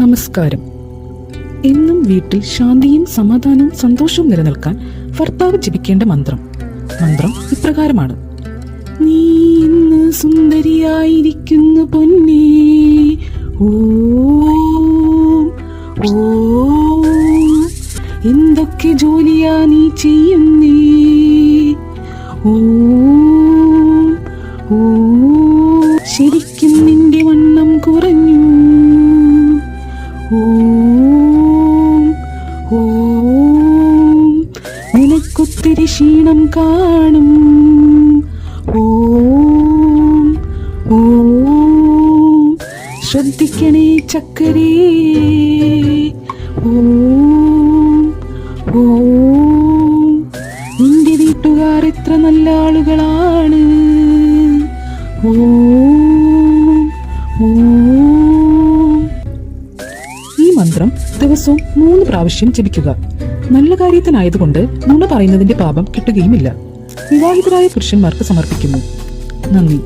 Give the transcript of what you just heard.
നമസ്കാരം. എന്നും വീട്ടിൽ ശാന്തിയും സമാധാനവും സന്തോഷവും നിലനിൽക്കാൻ ഭർത്താവ് ജപിക്കേണ്ട മന്ത്രം ഇപ്രകാരമാണ്. നീ ഇന്ന് സുന്ദരിയായിരിക്കുന്നു പൊന്നേ, ഓം ഓം. എന്തൊക്കെ ജോലിയാ നീ ചെയ്യുന്നേ, ഓം ഓം. ശരിക്കും നിന്റെ വണ്ണം കുറഞ്ഞു, ഓം ഓം. നിനക്കൊത്തിരി ക്ഷീണം കാണും, ഓം ഓം. ശ്രദ്ധിക്കണേ ചക്കരേ, ഓം ഓം. നിന്റെ വീട്ടുകാർ എത്ര നല്ല ആളുകളാണ്, ഓം ഓം. ഈ മന്ത്രം ദിവസവും 3 പ്രാവശ്യം ജപിക്കുക. നല്ല കാര്യത്തിനായതുകൊണ്ട് നുണ പറയുന്നതിന്റെ പാപം കിട്ടുകയുമില്ല. വിവാഹിതരായ പുരുഷന്മാർക്ക് സമർപ്പിക്കുന്നു. നന്ദി.